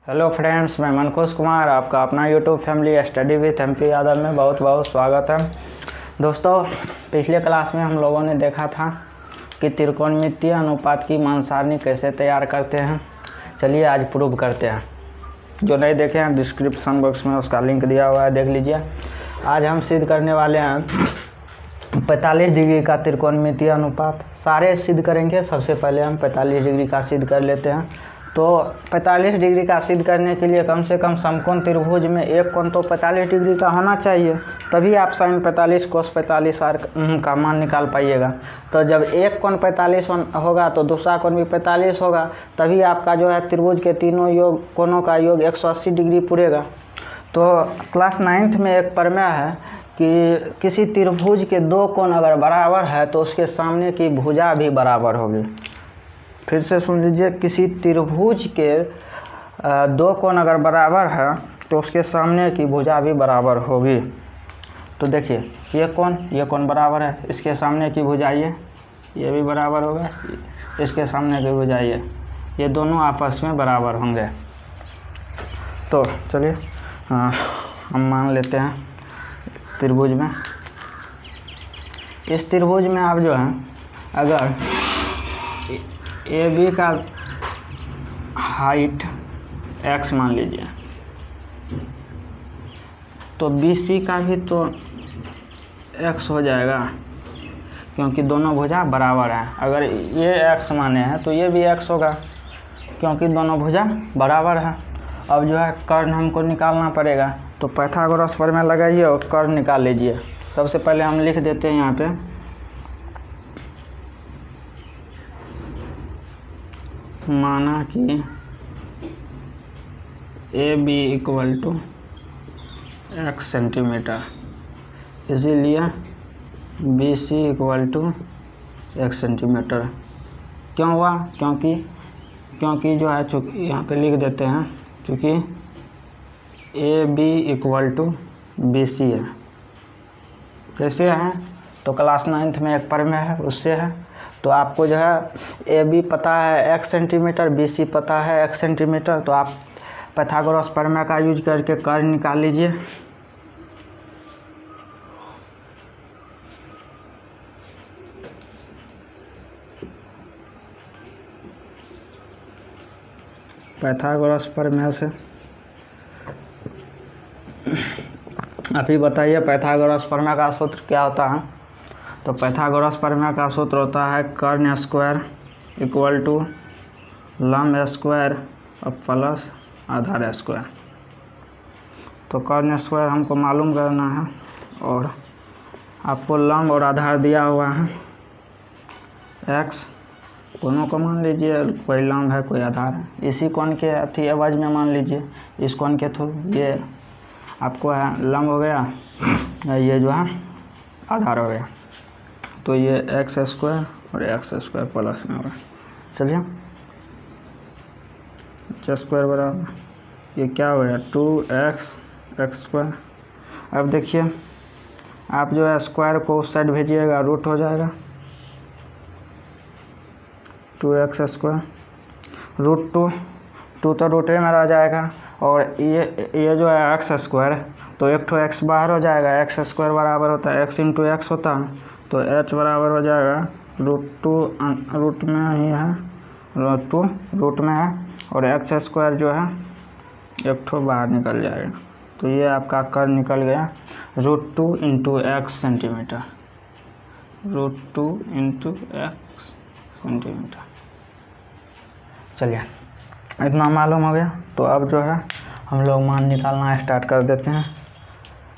Hello friends, मैं मनखुश कुमार आपका अपना YouTube family study with MP Yadav में बहुत बहुत स्वागत है। दोस्तों, पिछले क्लास में हम लोगों ने देखा था कि त्रिकोणमितीय अनुपात की मान सारणी कैसे तैयार करते हैं। चलिए आज प्रूव करते हैं। जो नहीं देखे हैं डिस्क्रिप्शन बॉक्स में उसका लिंक दिया हुआ है, देख लीजिए। आज हम सिद्ध करने वाले हैं 45 डिग्री का त्रिकोणमितीय अनुपात। सारे सिद्ध करेंगे। सबसे पहले हम 45 डिग्री का सिद्ध कर लेते हैं। तो 45 डिग्री का सिद्ध करने के लिए कम से कम समकोण त्रिभुज में एक कोण तो 45 डिग्री का होना चाहिए, तभी आप sin 45 cos 45 r का मान निकाल पाइएगा। तो जब एक कोण 45 होगा तो दूसरा कोण भी 45 होगा, तभी आपका जो है त्रिभुज के तीनों कोणों का योग 180 डिग्री पूरेगा। तो क्लास 9th में एक प्रमेय है कि किसी त्रिभुज के दो कोण अगर बराबर है तो उसके सामने की भुजा भी बराबर होगी। फिर से सुन लीजिए, किसी त्रिभुज के दो कोण अगर बराबर है तो उसके सामने की भुजा भी बराबर होगी। तो देखिए, ये कोण बराबर है, इसके सामने की भुजा ये भी बराबर होगा, इसके सामने की भुजा ये दोनों आपस में बराबर होंगे। तो चलिए हम मान लेते हैं त्रिभुज में। इस त्रिभुज में आप जो है अगर ए बी का हाइट x मान लीजिए तो बी सी का भी तो x हो जाएगा, क्योंकि दोनों भुजा बराबर हैं। अगर ये x माने हैं तो ये भी x होगा, क्योंकि दोनों भुजा बराबर हैं। अब जो है कर्ण हमको निकालना पड़ेगा, तो पाइथागोरस प्रमेय लगाइए और कर्ण निकाल लीजिए। सबसे पहले हम लिख देते हैं यहाँ पे माना कि A B equal to x centimetre, इसीलिए B C equal to x centimetre. क्यों हुआ? क्योंकि जो है चूँकि यहाँ पे लिख देते हैं, चूँकि A B equal to B C है। कैसे है? तो क्लास 9th में एक प्रमेय है, उससे है। तो आपको जो है ए बी पता है x सेंटीमीटर, बी सी पता है x सेंटीमीटर, तो आप पाइथागोरस प्रमेय का यूज करके कर्ण निकाल लीजिए। पाइथागोरस प्रमेय से अभी बताइए पाइथागोरस प्रमेय का सूत्र क्या होता है। तो पाइथागोरस प्रमेय का सूत्र होता है कर्ण स्क्वायर इक्वल टू लंब स्क्वायर और प्लस आधार स्क्वायर। तो कर्ण स्क्वायर हमको मालूम करना है, और आपको लंब और आधार दिया हुआ है x, दोनों को मान लीजिए, कोई लंब है कोई आधार है। इसी कोण के अथी एवज में मान लीजिए, इस कोण के थ्रू ये आपको है लंब हो गया, ये जो है आधार हो गया। तो ये एक्स स्क्वायर और एक्स स्क्वायर प्लस में होगा। चलिए x स्क्वायर बराबर ये क्या हो गया 2x एक्स स्क्वायर। अब देखिए, आप जो है स्क्वायर को उस साइड भेजिएगा, रूट हो जाएगा 2x स्क्वायर रूट 2 तो रूट में रह जाएगा, और ये जो है एक्स स्क्वायर, तो एक ठो x बाहर हो जाएगा। एक्स स्क्वायर बराबर होता है x इंटू एक्स होता है, तो h बराबर हो जाएगा रूट में ही है, रूट में है, और एक्स स्क्वायर जो है एक ठो बाहर निकल जाएगा। तो ये आपका कर्ण निकल गया √2 into x centimetre, √2 into x centimetre. चलिए, इतना मालूम हो गया। तो अब जो है हम लोग मान निकालना स्टार्ट कर देते हैं।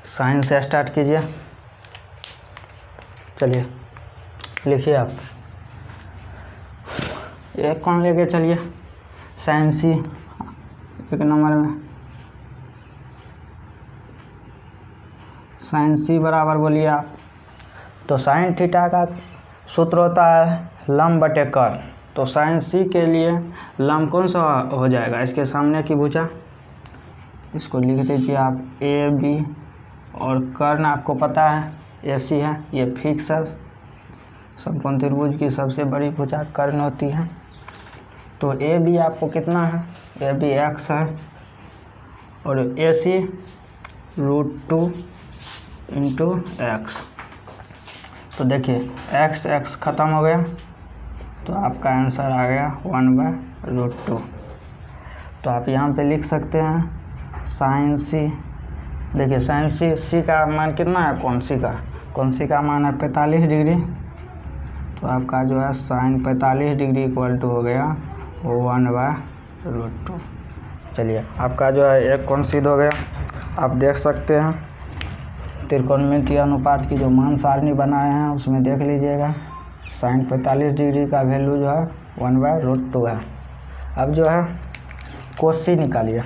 साइन से स्टार्ट कीजिए। चलिए लिखिए, आप एक कोण लेके चलिए, साइन सी एक नंबर में। साइन सी बराबर बोलिए आप। तो साइन थीटा का सूत्र होता है लंब बटे कर्ण। तो साइन सी के लिए लंब कौन सा हो जाएगा? इसके सामने की भुजा, इसको लिख दीजिए आप ए बी, और कर्ण आपको पता है ए सी है, ये फिक्स है। समकोण त्रिभुज की सबसे बड़ी भुजा कर्ण होती है। तो ए बी आपको कितना है? ए बी एक्स है, और AC √2 इंटू एक्स। तो देखिए x ख़त्म हो गया, तो आपका आंसर आ गया 1/√2। तो आप यहाँ पे लिख सकते हैं साइन सी। देखिए साइन सी का मान कितना है, कौन सी का मान है 45 डिग्री। तो आपका जो है साइन 45 डिग्री इक्वल टू हो गया 1/√2। चलिए आपका जो है एक कोण सिद्ध हो गया। आप देख सकते हैं त्रिकोणमितीय अनुपात की जो मान सारणी बनाए हैं उसमें देख लीजिएगा, साइन 45 डिग्री का वैल्यू जो है 1/√2 है। अब जो है कोस सी निकालिए,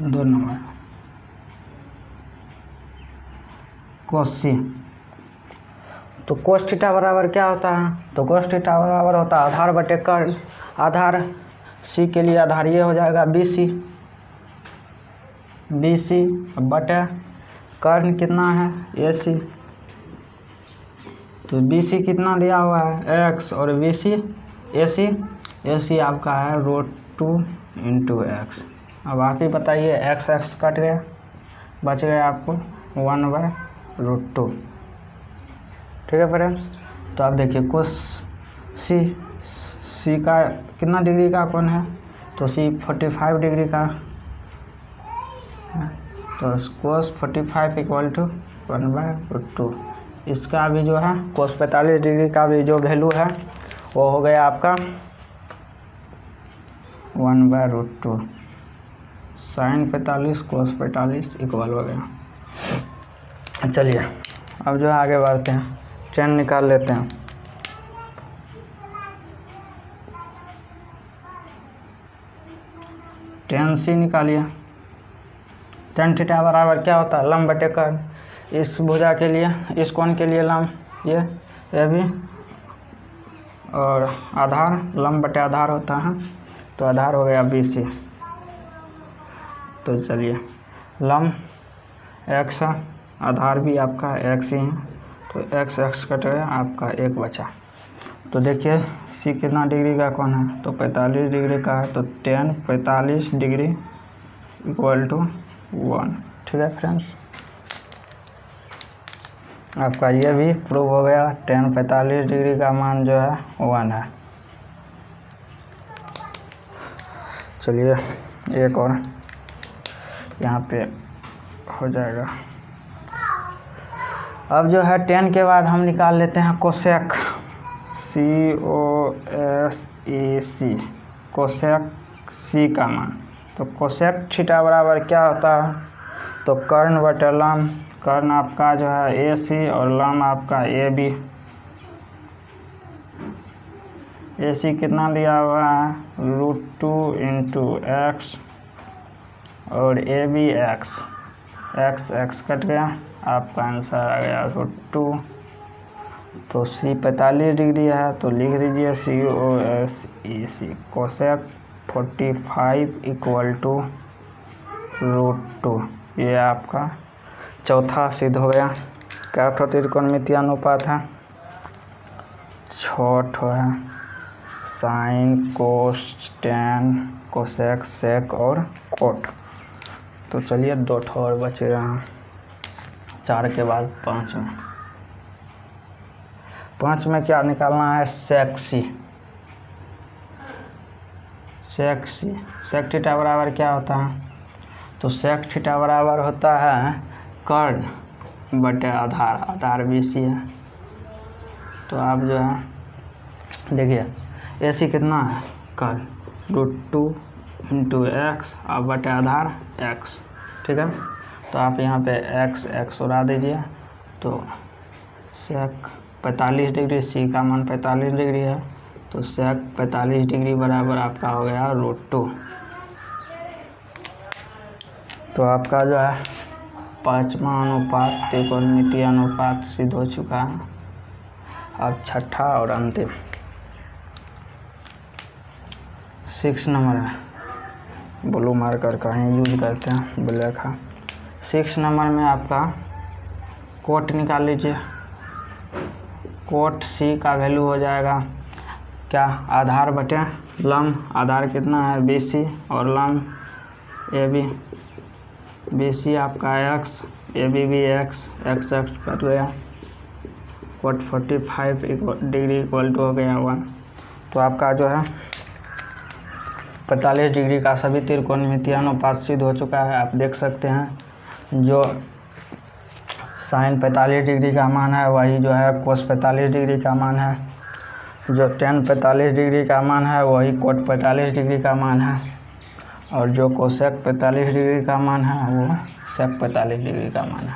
2 नंबर कोस सी। तो कोस थीटा बराबर क्या होता है, तो कोस थीटा बराबर होता है आधार बटे कर्ण। आधार सी के लिए आधार ये हो जाएगा BC बटे कर्ण कितना है AC। तो BC कितना दिया हुआ है x और AC आपका है √2 इंटू एक्स। अब आप ही बताइए x कट गया, बच गया आपको 1/√2। ठीक है फ्रेंड्स। तो आप देखिए कोस सी का कितना डिग्री का कोण है, तो C 45 डिग्री का, तो कोस 45 इक्वल टू 1/√2। इसका भी जो है कोस 45 डिग्री का भी जो वैल्यू है वो हो गया आपका 1/√2। साइन 45 कोस 45 इक्वल हो गया। चलिए अब जो है आगे बढ़ते हैं, tan निकाल लेते हैं। tan C निकालिए। tan थीटा बराबर क्या होता है, लंब बटे कर्ण। इस भुजा के लिए, इस कोण के लिए लंब ये भी, और आधार लंब बटे आधार होता है, तो आधार हो गया BC। तो चलिए लंब x है, आधार भी आपका x ही है, तो x कट गया, आपका 1 बचा। तो देखिए C कितना डिग्री का कोण है, तो 45 डिग्री का है, तो tan 45 डिग्री इक्वल टू 1। ठीक है फ्रेंड्स, आपका ये भी प्रूव हो गया, tan 45 डिग्री का मान जो है 1 है। चलिए एक और यहाँ पे हो जाएगा। अब जो है tan के बाद हम निकाल लेते हैं कोसेक, COSEC, कोसेक C का मान। तो कोसेक थीटा बराबर क्या होता है, तो कर्ण बटे लंब। कर्ण आपका जो है AC और लंब आपका AB। AC कितना दिया हुआ है, √2 इंटू एक्स, और AB x कट गया, आपका आंसर आ गया √2। तो C 45 डिग्री है, तो लिख दीजिए COSEC, कोसेक 45 इक्वल टू √2। ये आपका चौथा सिद्ध हो गया। क्या त्रिकोणमितीय अनुपात है, 6 है, sine cos tan cosec sec और कोट। तो चलिए 2 और बच रहे हैं, 4 के बाद 5 में। 5 में क्या निकालना है, सेक C। सेक थीटा बराबर क्या होता है, तो सेक थीटा बराबर होता है कर्ण बटे आधार, आधार BC है। तो आप जो है देखिए AC कितना है, कर्ण √2 इंटू एक्स और बटे आधार x। ठीक है, तो आप यहाँ पे x उड़ा दीजिए, तो सेक 45 डिग्री, C का मान 45 डिग्री है, तो सेक 45 डिग्री बराबर आपका हो गया √2। तो आपका जो है 5वां अनुपात त्रिकोणमितीय अनुपात सिद्ध हो चुका है। अब 6ठा और अंतिम 6 नंबर है, ब्लू मार्कर का ही यूज करते हैं, ब्लैक है। 6 नंबर में आपका कोट निकाल लीजिए। कोट C का वैल्यू हो जाएगा क्या आधार बटे लंब, आधार कितना है BC और लंब AB, BC आपका x, AB भी x कट गया, cot 45 डिग्री इक्वल टू हो गया 1। तो आपका जो है 45 डिग्री का सभी त्रिकोणमितीय अनुपात सिद्ध हो चुका है। आप देख सकते हैं जो साइन 45 डिग्री का मान है वही जो है कोस 45 डिग्री का मान है, जो टेन 45 डिग्री का मान है वही कोट 45 डिग्री का मान है, और जो कोसेक 45 डिग्री का मान है वो सेक 45 डिग्री का मान है।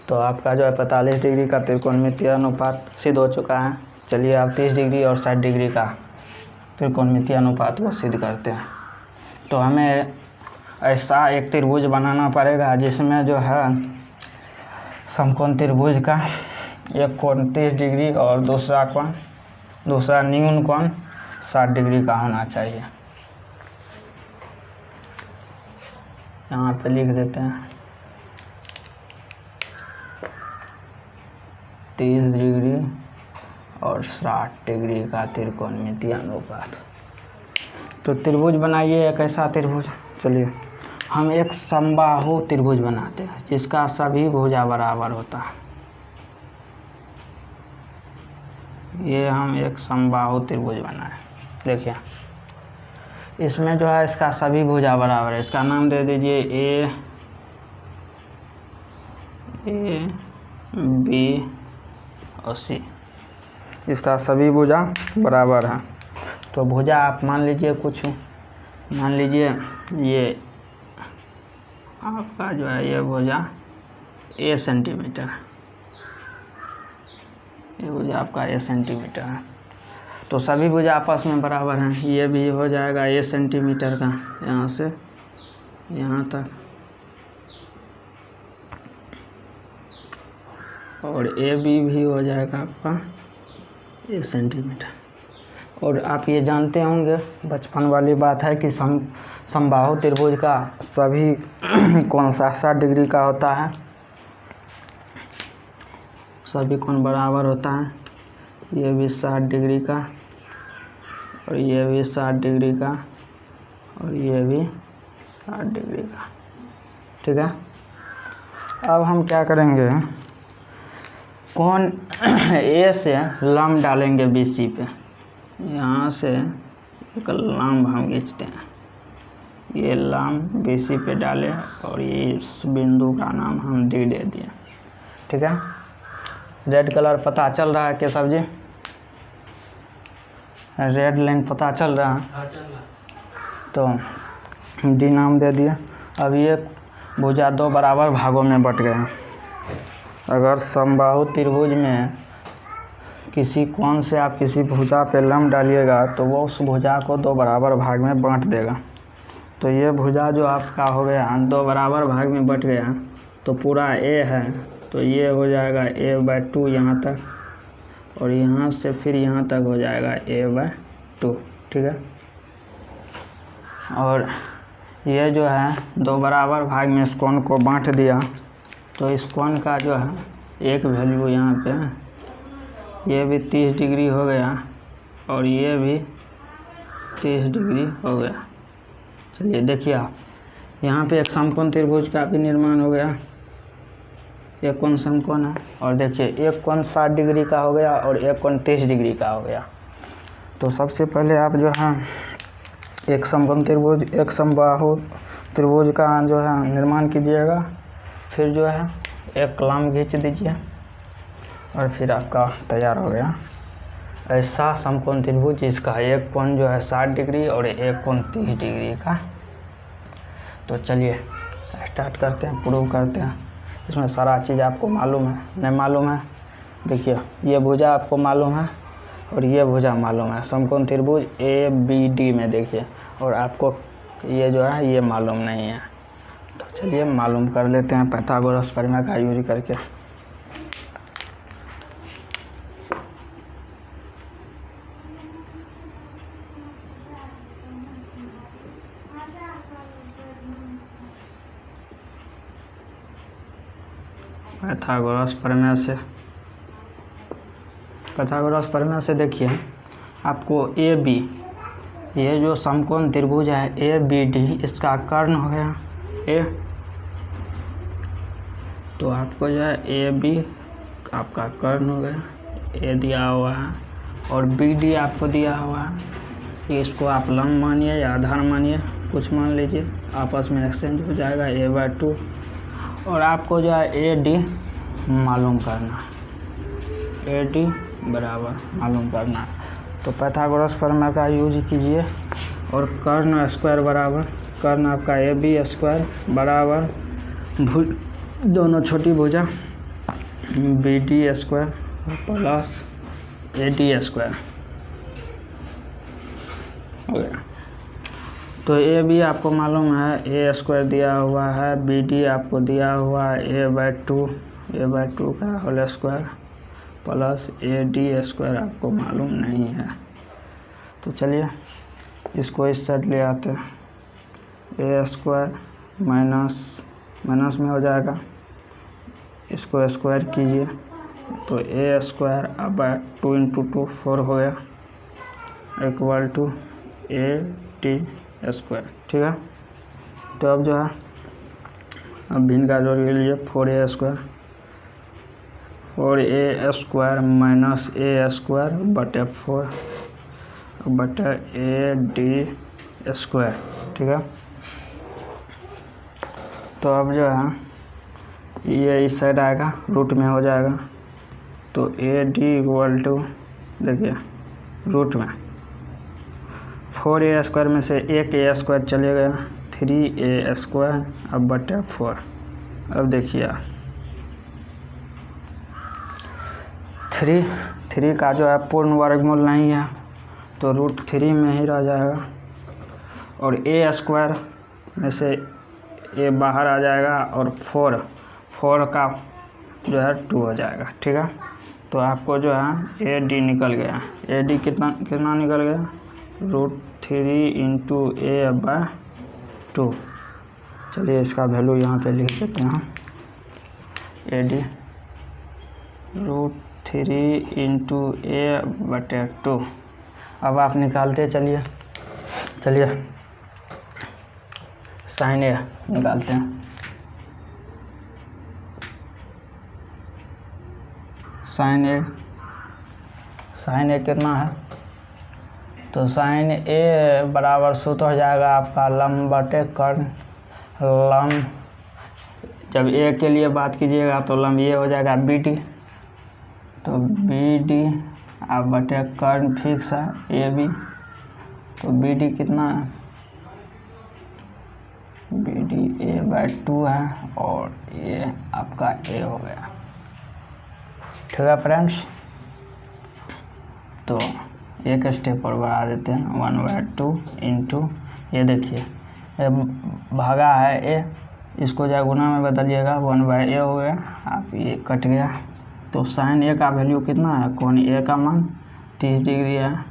तो आपका जो है 45 डिग्री का त्रिकोणमितीय अनुपात सिद्ध हो चुका है। चलिए आप 30 डिग्री और 60 डिग्री का त्रिकोणमितीय अनुपात को सिद्ध करते हैं। तो हमें ऐसा एक त्रिभुज बनाना पड़ेगा जिसमें जो है समकोण त्रिभुज का एक कोण 30 डिग्री और दूसरा न्यून कोण 60 डिग्री का होना चाहिए। यहाँ पे लिख देते हैं 30 डिग्री और 60 डिग्री का त्रिकोणमितीय अनुपात। तो त्रिभुज बनाइए एक ऐसा त्रिभुज। चलिए हम एक समबाहु त्रिभुज बनाते हैं जिसका सभी भुजा बराबर होता है। ये हम एक समबाहु त्रिभुज बनाए। देखिए इसमें जो है इसका सभी भुजा बराबर है। इसका नाम दे दीजिए ए बी और सी। इसका सभी भुजा बराबर है। तो भुजा आप मान लीजिए कुछ, मान लीजिए ये आपका जो है ये भुजा A सेंटीमीटर है, ये भुजा आपका A सेंटीमीटर है। तो सभी भुजा आपस में बराबर हैं। ये भी हो जाएगा A सेंटीमीटर का यहाँ से यहाँ तक, और AB भी हो जाएगा आपका A सेंटीमीटर। और आप ये जानते होंगे बचपन वाली बात है कि समबाहु त्रिभुज का सभी कोण 60 डिग्री का होता है, सभी कोण बराबर होता है। ये भी 60 डिग्री का और ये भी 60 डिग्री का और ये भी 60 डिग्री का। ठीक है, अब हम क्या करेंगे, कोण A से लंब डालेंगे BC पे। यहाँ से एक लंब हम खींचते हैं, ये लंब BC पे डाले और ये इस बिंदु का नाम हम D दे दिए। ठीक है, रेड कलर पता चल रहा है कि सब्जी, रेड लाइन पता चल रहा है? तो D नाम दे दिए। अब ये भुजा दो बराबर भागों में बट गए। अगर समबाहु त्रिभुज में किसी कोण से आप किसी भुजा पे लंब डालिएगा तो वो उस भुजा को दो बराबर भाग में बांट देगा। तो ये भुजा जो आपका हो गया दो बराबर भाग में बट गया, तो पूरा A है तो ये हो जाएगा A/2 यहाँ तक, और यहाँ से फिर यहाँ तक हो जाएगा A/2। ठीक है, और ये जो है दो बराबर भाग में इस कोण को बांट दिया, तो इस कोण का जो है एक वैल्यू यहाँ पे, ये भी 30 डिग्री हो गया और ये भी 30 डिग्री हो गया। चलिए देखिए आप, यहाँ पे एक समकोण त्रिभुज का भी निर्माण हो गया। एक कोण समकोण है और देखिए एक कोण 60 डिग्री का हो गया और एक कोण 30 डिग्री का हो गया। तो सबसे पहले आप जो है एक समकोण त्रिभुज, एक समबाहु त्रिभुज का जो है निर्माण कीजिएगा। फिर जो है एक लंब खींच दीजिए और फिर आपका तैयार हो गया ऐसा समकोण त्रिभुज जिसका एक कोण जो है 60 डिग्री और एक कोण 30 डिग्री का। तो चलिए स्टार्ट करते हैं, प्रूव करते हैं। इसमें सारा चीज़ आपको मालूम है, नहीं मालूम है? देखिए ये भुजा आपको मालूम है और ये भुजा मालूम है, समकोण त्रिभुज ABD में देखिए, और आपको ये जो है ये मालूम नहीं है। तो चलिए मालूम कर लेते हैं पाइथागोरस प्रमेय का यूज करके। पाइथागोरस प्रमेय से देखिए आपको ए बी, ये जो समकोण त्रिभुज है ए बी डी, इसका कर्ण हो गया ए, तो आपको जो है ए बी आपका कर्ण हो गया, ए दिया हुआ है और बी डी आपको दिया हुआ है। इसको आप लंब मानिए या आधार मानिए, कुछ मान लीजिए, आपस में एक्सचेंज हो जाएगा a/2। और आपको जो है ए डी मालूम करना, ए डी बराबर मालूम करना। तो पाइथागोरस प्रमेय का यूज कीजिए और कर्ण स्क्वायर बराबर, कर्ण आपका ए बी स्क्वायर बराबर दोनों छोटी भुजा B D square plus A D square हो गया। तो ए बी आपको मालूम है ए स्क्वायर दिया हुआ है, बी डी आपको दिया हुआ है a/2 का whole square plus A D square आपको मालूम नहीं है। तो चलिए इसको इस साइड ले आते हैं, ए स्क्वायर माइनस में हो जाएगा, इसको स्क्वायर कीजिए तो ए स्क्वायर अब 2 × 2 4 हो गया equal to A T square. ठीक है, तो अब जो है अब भिन्न का जोड़ के लिए 4a स्क्वायर माइनस ए स्क्वायर बटे 4 बटे ए डी स्क्वायर। ठीक है, तो अब जो है ये इस साइड आएगा, रूट में हो जाएगा, तो ए डी इक्वल टू देखिए रूट में 4a स्क्वायर में से एक a स्क्वायर चले गया, 3a स्क्वायर अब बटे 4। अब देखिए 3 का जो है पूर्ण वर्गमूल नहीं है, तो √3 में ही रह जाएगा और a स्क्वायर में से a बाहर आ जाएगा और 4 का जो है 2 हो जाएगा। ठीक है, तो आपको जो है ए डी निकल गया, ए डी कितना निकल गया, √3 × a/2। चलिए इसका वैल्यू यहाँ पे लिख देते हैं, ए डी √3 × a/2। अब आप निकालते चलिए साइन ए निकालते हैं। साइन ए कितना है, तो साइन ए बराबर सूत्र हो जाएगा आपका लंब बटे कर्ण। लंब जब ए के लिए बात कीजिएगा तो लंब ये हो जाएगा बी डी, तो बी डी आप बटे कर्ण फिक्स है ए बी, तो बी डी कितना है, बी डी a/2 है और ये आपका ए हो गया। ठीक है फ्रेंड्स, तो एक स्टेप और बढ़ा देते हैं, 1/2 ये देखिए ये भागा है ए, इसको जो गुना में बदलिएगा 1/a हो गया, आप ये कट गया। तो साइन ए का वैल्यू कितना है, कोण ए का मान 30 डिग्री है,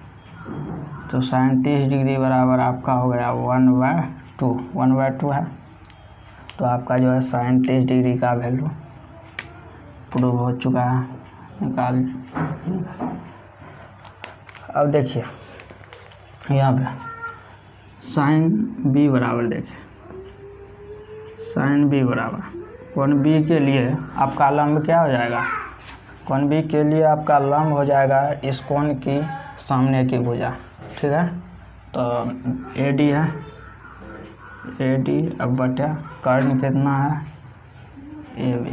तो साइन 30 डिग्री बराबर आपका हो गया 1/2 है। तो आपका जो है साइन 30 डिग्री का वैल्यू प्रूव हो चुका है, निकाल। अब देखिए यहाँ पे साइन बी बराबर, देखिए साइन बी बराबर कोण बी के लिए आपका लंब क्या हो जाएगा, कोण बी के लिए आपका लंब हो जाएगा इस कोण की सामने की भुजा। ठीक है, तो ए डी है, ए डी अब बटा कर्ण कितना है ए बी,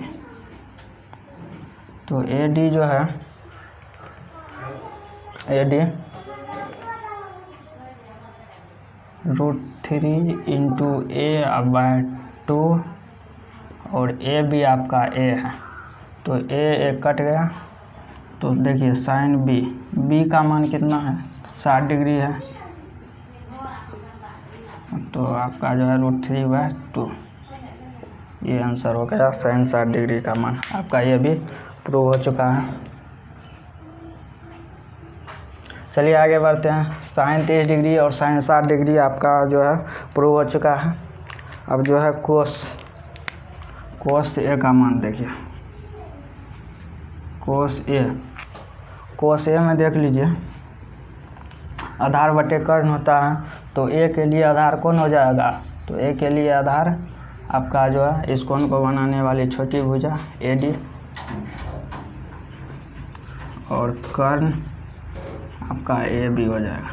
तो ए डी जो है ए डी √3 × a/2 और ए भी आपका ए है, तो ए कट गया। तो देखिए साइन बी का मान कितना है 60 डिग्री है, तो आपका जो है √3/2 ये आंसर हो गया, साइन 60 डिग्री का मान आपका ये भी प्रूव हो चुका है। चलिए आगे बढ़ते हैं, साइन 30 डिग्री और साइन 60 डिग्री आपका जो है प्रूव हो चुका है। अब जो है कोस ए का मान देखिए, कोस ए में देख लीजिए आधार बटे कर्ण होता है, तो ए के लिए आधार कौन हो जाएगा, तो ए के लिए आधार आपका जो है इस कोण को बनाने वाली छोटी भुजा AD, और कर्ण आपका AB हो जाएगा।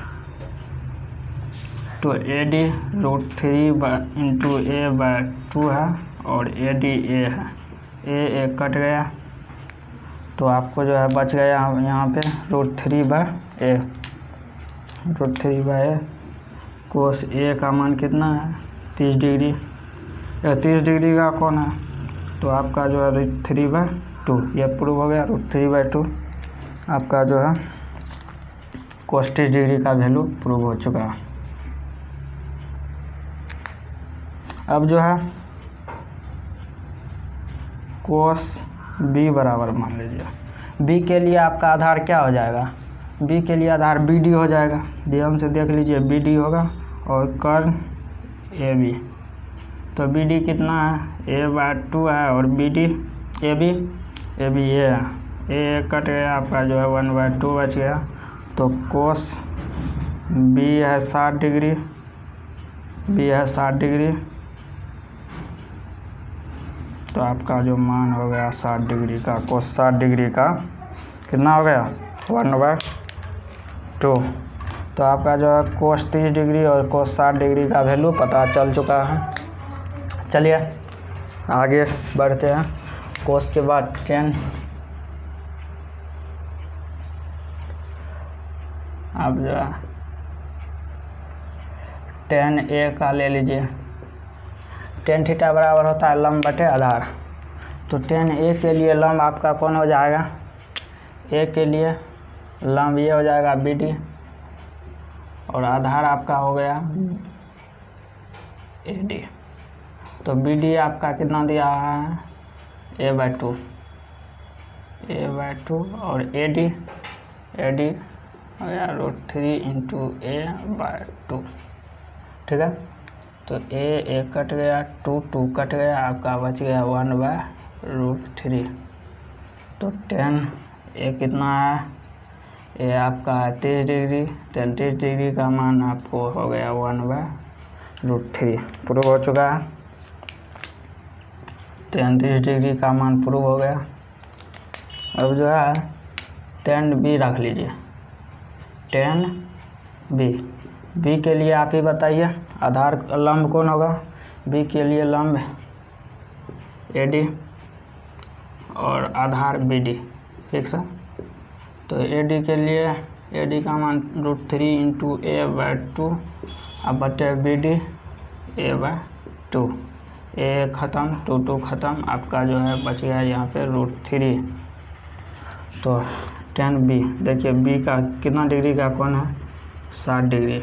तो AD √3/a/2 है और AD A है, A कट गया, तो आपको जो है बच गया यहाँ पे √3/a। √3/a कोस A का मान कितना है 30 डिग्री, 30 डिग्री का कौन है, तो आपका जो है √3/2, ये प्रूव हो गया। √3/2 आपका जो है कोस 30 डिग्री का वैल्यू प्रूव हो चुका है। अब जो है कोस B बराबर मान लीजिए, B के लिए आपका आधार क्या हो जाएगा, B के लिए आधार BD हो जाएगा, ध्यान से देख लीजिए BD होगा, और कर्ण AB, तो BD कितना है a/2 है, और BD AB A है, A कट गया, आपका जो है 1/2 बच गया, तो कोस B है 60 डिग्री, B है 60 डिग्री, तो आपका जो मान हो गया 60 डिग्री का, कोस 60 डिग्री का कितना हो गया 1/2। तो आपका जो है कोस 30 डिग्री और कोस 60 डिग्री का वैल्यू पता चल चुका है। चलिए आगे बढ़ते हैं। कोस के बाद tan, अब जो है tan A का ले लीजिए, tan थीटा बराबर होता है लंब बटे आधार, तो tan A के लिए लंब आपका कौन हो जाएगा, A के लिए लंब ये हो जाएगा BD, और आधार आपका हो गया AD, तो BD आपका कितना दिया है a/2, और AD हो गया √3/a/2, ठीक है। तो A कट गया, 2 कट गया, आपका बच गया 1/√3। तो tan A कितना है, A आपका है 30 डिग्री, 30 डिग्री का मान आपको हो गया 1/√3, प्रूव हो चुका है। 30 डिग्री का मान प्रूव हो गया। अब जो है tan B रख लीजिए, tan B के लिए आप ही बताइए आधार लंब कौन होगा, B के लिए लंब AD और आधार BD, फिक्स है। तो AD के लिए AD का मान √3/a/2 अब बटे BD a/2, A ख़त्म, 2 ख़त्म, आपका जो है बच गया यहाँ पे √3। तो tan B देखिए, B का कितना डिग्री का कौन है 60 डिग्री,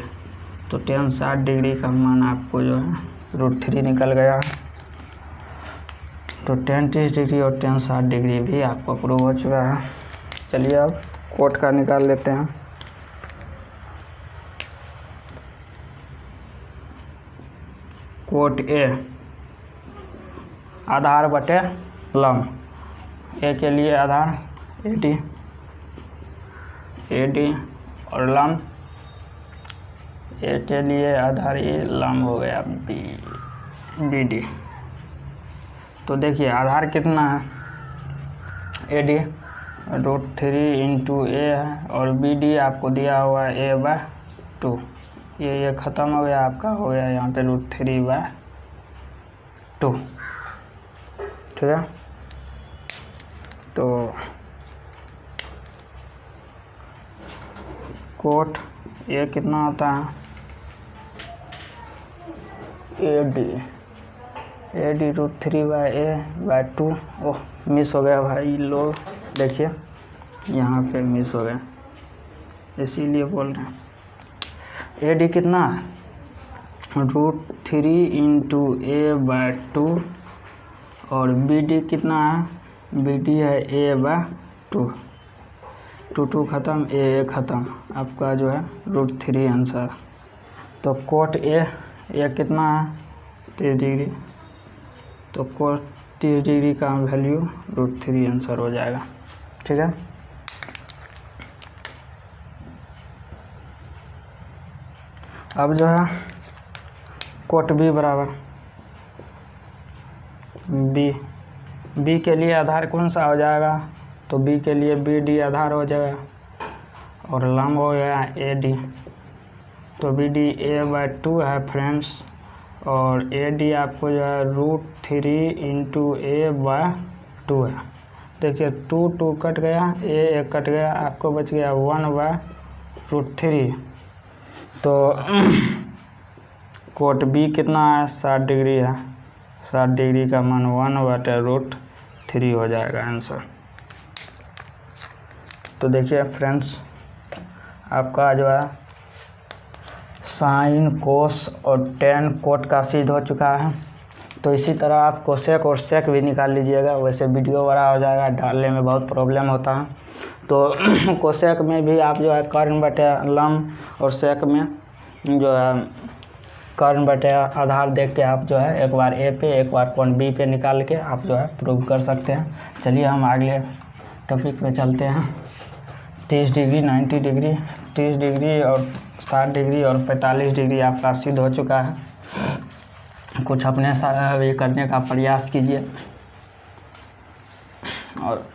तो tan 60 डिग्री का मान आपको जो है √3 निकल गया। तो tan 30 डिग्री और tan 60 डिग्री भी आपको प्रूव हो चुका है। चलिए अब कोट का निकाल लेते हैं। कोट A आधार बटे लंब, A के लिए आधार AD और लंब A के लिए आधार ये लंब हो गया BD। तो देखिए आधार कितना है AD √3/a है, और BD आपको दिया हुआ है a/2, ये ख़त्म हो गया, आपका हो गया यहाँ पे √3/2, ठीक है। तो कोट A कितना होता है AD √3/a/2, ओह मिस हो गया भाई लोग, देखिए यहाँ पे मिस हो गया, इसीलिए बोल रहे हैं। AD कितना है √3/a/2, और BD कितना है, BD है a/2, 2 ख़त्म, A ख़त्म, आपका जो है √3 आंसर। तो कोट A कितना है 30 डिग्री, तो कोट 30 डिग्री का वैल्यू √3 आंसर हो जाएगा, ठीक है। अब जो है कोट बी बराबर बी के लिए आधार कौन सा हो जाएगा, तो बी के लिए बी डी आधार हो जाएगा और लंब हो गया ए डी। तो बी डी a/2 है फ्रेंड्स, और ए डी आपको जो है √3 × a/2 है। देखिए 2 कट गया, a कट गया, आपको बच गया 1/√3। तो कोट बी कितना है, 60 डिग्री है। 60 डिग्री का मान 1/√3 हो जाएगा आंसर। तो देखिए फ्रेंड्स, आपका जो है साइन, कोस और टेन कोट का सिद्ध हो चुका है। तो इसी तरह आप कोसेक और सेक भी निकाल लीजिएगा, वैसे वीडियो बड़ा हो जाएगा, डालने में बहुत प्रॉब्लम होता है। तो कोसेक में भी आप जो है कर्ण बटे लंब, और सेक में जो है कर्ण बटे आधार देख के आप जो है एक बार ए पे एक बार कोण बी पे निकाल के आप जो है प्रूव कर सकते हैं। चलिए हम अगले टॉपिक पे चलते हैं। 30 डिग्री, 90 डिग्री, 30 डिग्री और 60 डिग्री और 45 डिग्री आपका सिद्ध हो चुका है। कुछ अपने साथ ये करने का प्रयास कीजिए, और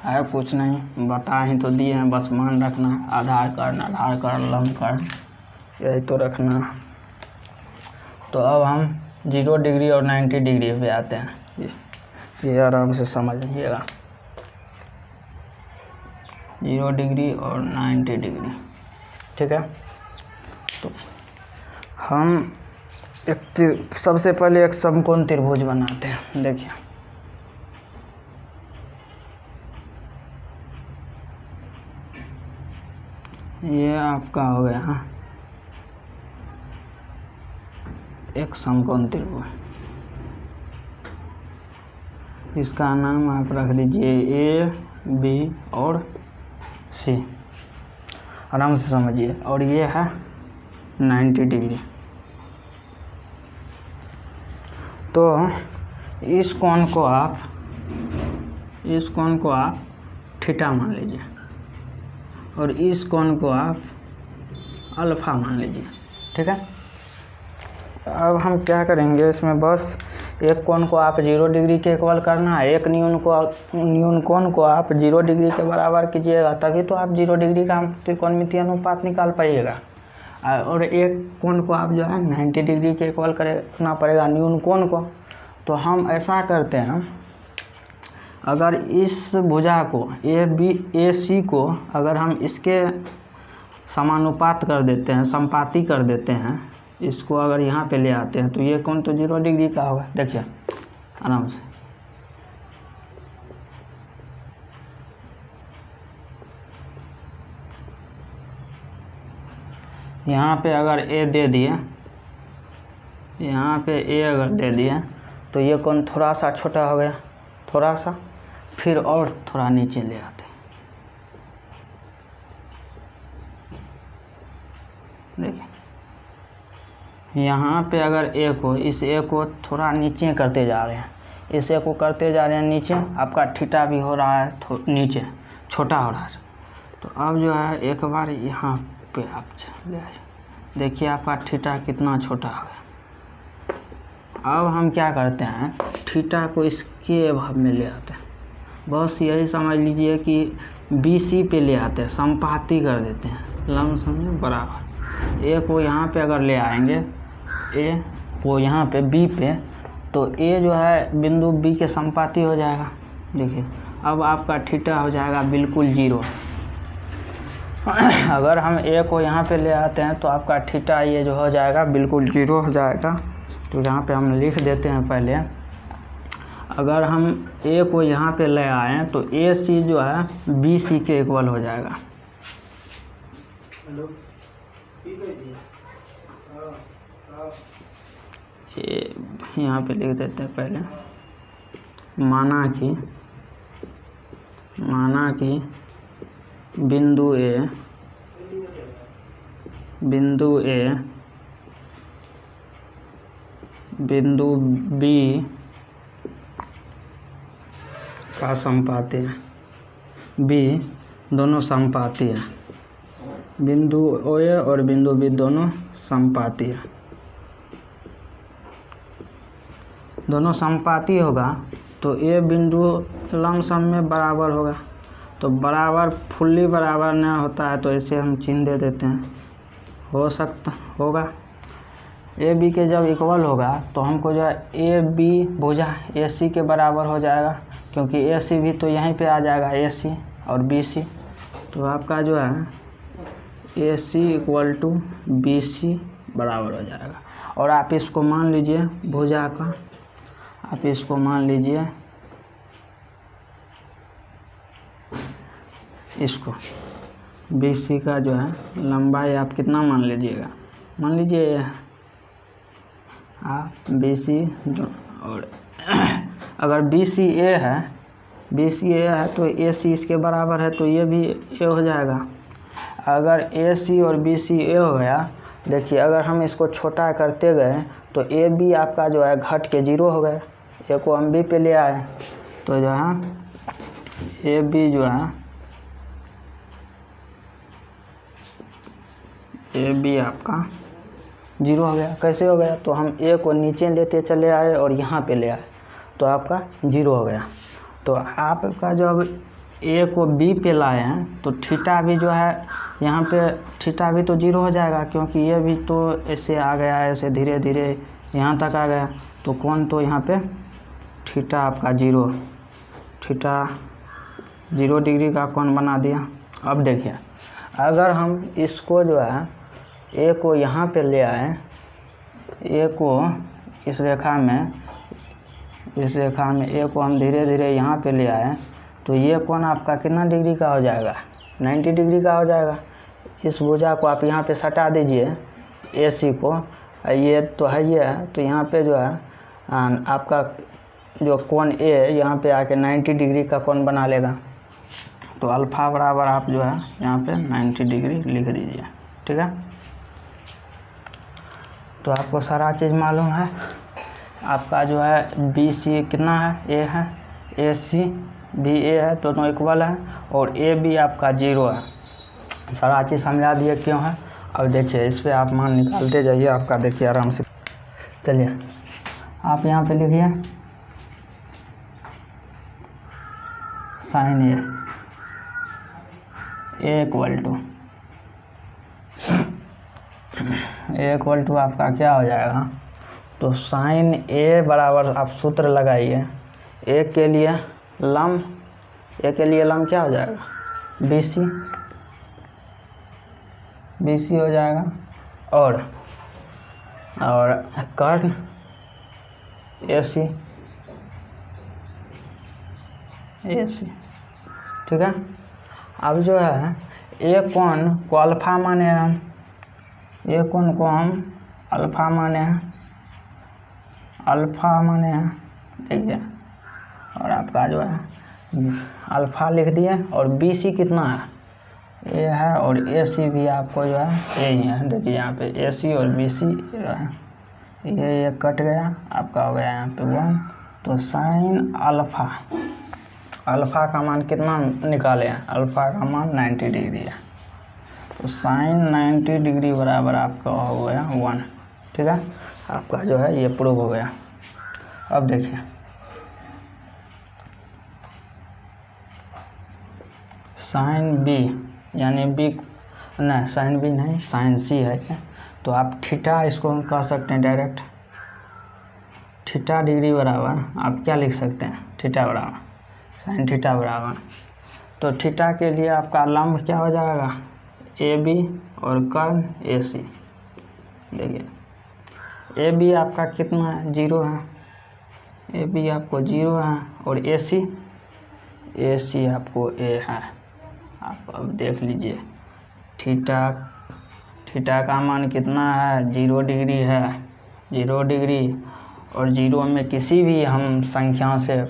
है कुछ नहीं, बता ही तो दिए हैं, बस मान रखना। आधार कर्ण, लंब कर्ण, यही तो रखना। तो अब हम 0 डिग्री और 90 डिग्री पे आते हैं। ये आराम से समझ लीजिएगा, 0 डिग्री और 90 डिग्री, ठीक है। तो हम सबसे पहले एक समकोण त्रिभुज बनाते हैं। देखिए ये आपका हो गया एक समकोण त्रिभुज। इसका नाम आप रख दीजिए ए, बी और सी, आराम से समझिए। और ये है 90 डिग्री। तो इस कोण को आप थीटा मान लीजिए, और इस कोण को आप अल्फा मान लीजिए, ठीक है। अब हम क्या करेंगे, इसमें बस एक कोण को आप 0 डिग्री के इक्वल करना है, एक न्यून कोण को आप 0 डिग्री के बराबर कीजिएगा, तभी तो आप 0 डिग्री का त्रिकोणमितीय अनुपात निकाल पाइएगा। और एक कोण को आप जो है 90 डिग्री के इक्वल करना पड़ेगा न्यून कोण को। तो हम ऐसा करते हैं, अगर इस भुजा को ए सी को अगर हम इसके समानुपात कर देते हैं, संपाती कर देते हैं, इसको अगर यहाँ पे ले आते हैं, तो ये कोण तो 0 डिग्री का होगा। देखिए आराम से, यहाँ पे अगर ए दे दिए, यहाँ पे ए अगर दे दिए, तो ये कोण थोड़ा सा छोटा हो गया, थोड़ा सा, फिर और थोड़ा नीचे ले आते हैं। देखिए यहाँ पे अगर ए को, इस ए को थोड़ा नीचे करते जा रहे हैं, इस ए को करते जा रहे हैं नीचे, आपका थीटा भी हो रहा है नीचे, छोटा हो रहा है। तो अब जो है एक बार यहाँ पे आप ले आइए, देखिए आपका थीटा कितना छोटा हो गया। अब हम क्या करते हैं, थीटा को इसके भाव में ले आते हैं, बस यही समझ लीजिए कि बी सी पे ले आते हैं, संपाती कर देते हैं, लंब समझे बराबर। ए को यहाँ पे अगर ले आएंगे, ए को यहाँ पे बी पे, तो ए जो है बिंदु बी के संपाती हो जाएगा। देखिए अब आपका थीटा हो जाएगा बिल्कुल 0। अगर हम ए को यहाँ पे ले आते हैं तो आपका थीटा ये जो हो जाएगा बिल्कुल 0 हो जाएगा। तो यहाँ पे हम लिख देते हैं पहले, अगर हम ए को यहाँ पे ले आए तो ए सी जो है बी सी के इक्वल हो जाएगा। यहाँ पे लिख देते हैं पहले, माना कि बिंदु ए बिंदु बी का संपाती है, बी दोनों संपाती है, बिंदु ओ ए और बिंदु बी दोनों समपाती है, दोनों समपाती होगा तो ये बिंदु लमसम में बराबर होगा। तो बराबर फुल्ली बराबर न होता है तो इसे हम चिन्ह दे देते हैं, हो सकता होगा। ए बी के जब इक्वल होगा तो हमको जो है ए बी भुजा ए सी के बराबर हो जाएगा, क्योंकि ए सी भी तो यहीं पे आ जाएगा, ए सी और बी सी। तो आपका जो है ए सी इक्वल टू बी सी बराबर हो जाएगा। और आप इसको मान लीजिए भुजा का, आप इसको मान लीजिए इसको बी सी का जो है लंबाई आप कितना मान लीजिएगा, मान लीजिए आप बी सी, और अगर बी सी ए है, बी सी ए है तो ए सी इसके बराबर है तो ये भी ए हो जाएगा। अगर ए सी और बी सी ए हो गया, देखिए अगर हम इसको छोटा करते गए तो ए बी आपका जो है घट के 0 हो गया, ए को हम बी पे ले आए तो जो है ए बी जो है ए बी आपका 0 हो गया। कैसे हो गया, तो हम ए को नीचे लेते चले आए और यहाँ पे ले आए तो आपका 0 हो गया। तो आपका जब ए को बी पे लाए हैं तो थीटा भी जो है यहाँ पे थीटा भी तो 0 हो जाएगा, क्योंकि ये भी तो ऐसे आ गया, ऐसे धीरे धीरे यहाँ तक आ गया तो कौन तो यहाँ पे थीटा आपका 0, थीटा 0 डिग्री का कौन बना दिया। अब देखिए अगर हम इसको जो है ए को यहाँ पे ले आए, ए को इस रेखा में ए को हम धीरे धीरे यहाँ पे ले आए तो ये कोण आपका कितना डिग्री का हो जाएगा, 90 डिग्री का हो जाएगा। इस भुजा को आप यहाँ पे सटा दीजिए ए सी को, ये तो है ये है, तो यहाँ पे जो है आपका जो कोण ए यहाँ पे आके 90 डिग्री का कोण बना लेगा। तो अल्फ़ा बराबर आप जो है यहाँ पे 90 डिग्री लिख दीजिए, ठीक है। तो आपको सारा चीज़ मालूम है। आपका जो है बी सी कितना है, ए है, ए सी बी ए है, दोनों इक्वल है, और ए बी आपका 0 है। सारा चीज़ समझा दिए क्यों है। अब देखिए इस पर आप मान निकालते जाइए, आपका देखिए आराम से। चलिए आप यहाँ पे लिखिए साइन ए इक्वल टू आपका क्या हो जाएगा, तो साइन ए बराबर आप सूत्र लगाइए, ए के लिए लम क्या हो जाएगा, बी सी हो जाएगा, और कर्ण ए सी, ठीक है। अब जो है ए कोण को अल्फ़ा माने हम, ए कोण को हम अल्फ़ा माने हैं, देखिए, और आपका जो है अल्फ़ा लिख दिए, और बी सी कितना है, ए है, और ए सी भी आपको जो है ए ही है। देखिए यहाँ पे ए सी और बी सी है, ये कट गया, आपका हो गया यहाँ पे 1। तो साइन अल्फ़ा का मान कितना निकाले हैं, अल्फ़ा का मान 90 डिग्री है, तो साइन 90 डिग्री बराबर आपका हो गया 1, ठीक है। आपका जो है ये प्रूव हो गया। अब देखिए साइन बी यानी बी नहीं, साइन बी नहीं, साइन सी है, तो आप थीटा इसको हम कह सकते हैं डायरेक्ट, थीटा डिग्री बराबर आप क्या लिख सकते हैं, थीटा बराबर साइन थीटा बराबर, तो थीटा के लिए आपका लंब क्या हो जाएगा, ए बी, और कर्ण ए सी। देखिए ए बी आपका कितना है, 0 है, ए बी आपको 0 है, और ए सी आपको ए है। आप अब देख लीजिए थीटा का मान कितना है, 0 डिग्री है, 0 डिग्री, और 0 में किसी भी हम संख्या से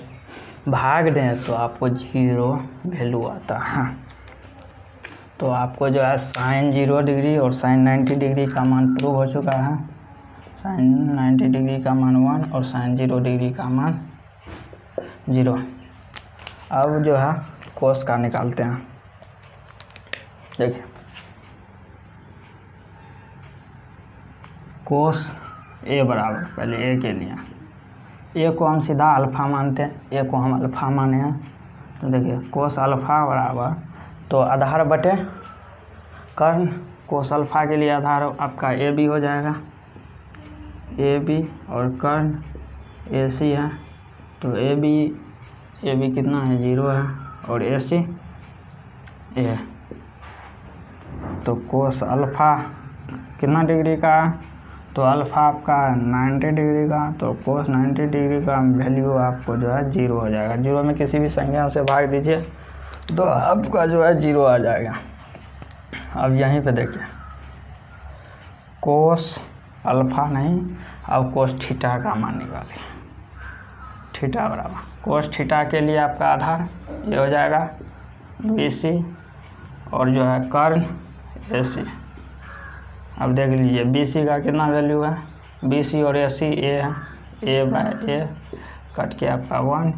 भाग दें तो आपको 0 वैल्यू आता है। तो आपको जो है साइन 0 डिग्री और साइन 90 डिग्री का मान प्रूव हो चुका है। साइन 90 डिग्री का मान 1 और साइन 0 डिग्री का मान 0। अब जो है कोस का निकालते हैं। देखिए कोस ए बराबर, पहले ए के लिए ए को हम सीधा अल्फ़ा मानते हैं, ए को हम अल्फ़ा माने हैं। तो देखिए कोस अल्फ़ा बराबर, तो आधार बटे कर्ण, कोस अल्फ़ा के लिए आधार आपका ए बी हो जाएगा, ए बी और कर्ण ए सी है। तो ए बी कितना है 0 है और ए सी ए है। तो कोस अल्फ़ा कितना डिग्री का है, तो अल्फ़ा आपका 90 डिग्री का, तो कोस 90 डिग्री का वैल्यू आपको जो है 0 हो जाएगा। 0 में किसी भी संख्या से भाग दीजिए तो आपका जो है 0 आ जाएगा। अब यहीं पे देखिए कोस अल्फ़ा नहीं, अब कोस थीटा का मान निकालिए। थीटा बराबर कोस थीटा के लिए आपका आधार ये हो जाएगा BC और जो है कर्ण AC। अब देख लीजिए BC का कितना वैल्यू है, BC और AC ए है, ए बाय ए कट के आपका 1।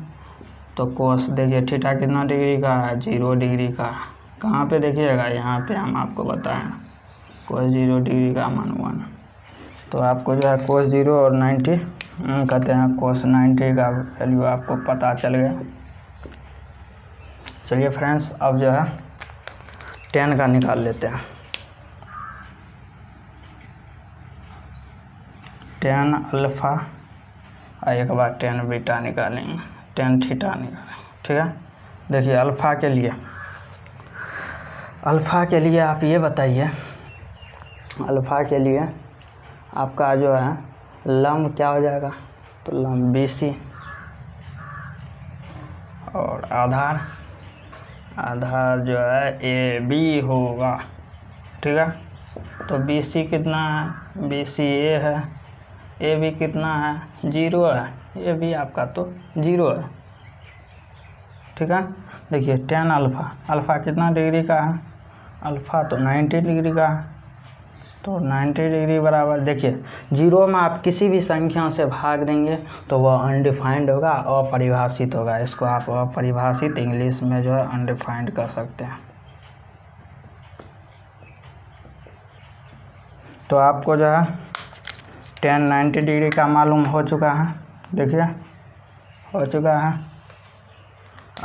तो कोस देखिए थीटा कितना डिग्री का है 0 डिग्री का। कहाँ पे देखिएगा, यहाँ पे हम आपको बताएं कोस 0 डिग्री का मान 1। तो आपको जो है कोस 0 और 90 कहते हैं, कोस 90 का वैल्यू आपको पता चल गया। चलिए फ्रेंड्स अब जो है 10 का निकाल लेते हैं। 10 अल्फ़ा और एक बार 10 बीटा निकालेंगे, 10 थीटा निकालेंगे, ठीक है। देखिए अल्फ़ा के लिए आप ये बताइए, अल्फ़ा के लिए आपका जो है लंब क्या हो जाएगा, तो लंब BC और आधार जो है AB होगा, ठीक है। तो BC कितना है, BC ए है, AB कितना है 0 है, AB आपका तो 0 है, ठीक है। देखिए 10 अल्फ़ा कितना डिग्री का है, अल्फ़ा तो 90 डिग्री का है। तो 90 डिग्री बराबर देखिए 0 में आप किसी भी संख्या से भाग देंगे तो वह अनडिफाइंड होगा, अपरिभाषित होगा। इसको आप अपरिभाषित इंग्लिश में जो है अनडिफाइंड कर सकते हैं। तो आपको जो है 10 90 डिग्री का मालूम हो चुका है, देखिए हो चुका है।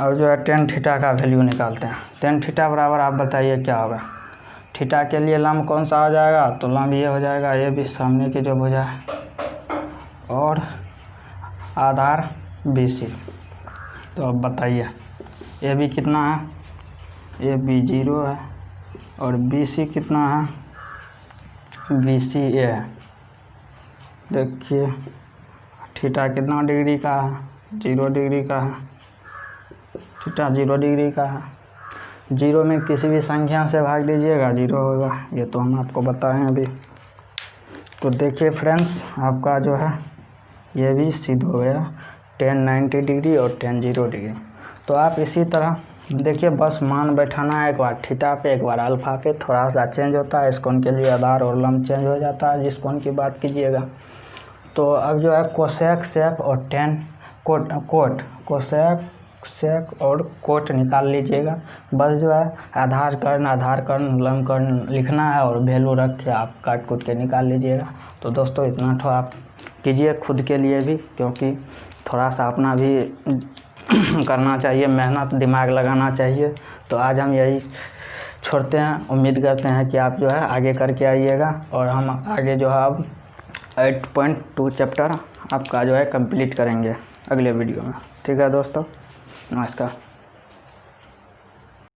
और जो है 10 थीटा का वैल्यू निकालते हैं। 10 थीटा बराबर आप बताइए क्या होगा। थीटा के लिए लंब कौन सा हो जाएगा, तो लंब ये हो जाएगा, ये भी सामने की जो भुजा है और आधार BC। तो अब बताइए AB कितना है, AB 0 है और BC कितना है, BC ए है। देखिए थीटा कितना डिग्री का है, 0 डिग्री का है, थीटा 0 डिग्री का है। 0 में किसी भी संख्या से भाग दीजिएगा 0 होगा, ये तो हम आपको बताएं अभी। तो देखिए फ्रेंड्स आपका जो है ये भी सिद्ध हो गया, 10 90 डिग्री और 10 0 डिग्री। तो आप इसी तरह देखिए बस मान बैठाना है, एक बार थीटा पे एक बार अल्फ़ा पे, थोड़ा सा चेंज होता है। इस कोण के लिए आधार और लंब चेंज हो जाता है जिस कोण की बात कीजिएगा। तो अब जो है कोसेक सेक और टेन कोट कोसेक सेक और कोट निकाल लीजिएगा। बस जो है आधार कर्ण लंब कर्ण लिखना है और वैल्यू रख के आप काट कूट के निकाल लीजिएगा। तो दोस्तों इतना तो आप कीजिए खुद के लिए भी, क्योंकि थोड़ा सा अपना भी करना चाहिए, मेहनत दिमाग लगाना चाहिए। तो आज हम यही छोड़ते हैं, उम्मीद करते हैं कि आप जो है आगे करके आइएगा और हम आगे जो है अब 8.2 चैप्टर आपका जो है कंप्लीट करेंगे अगले वीडियो में। ठीक है दोस्तों, नमस्कार।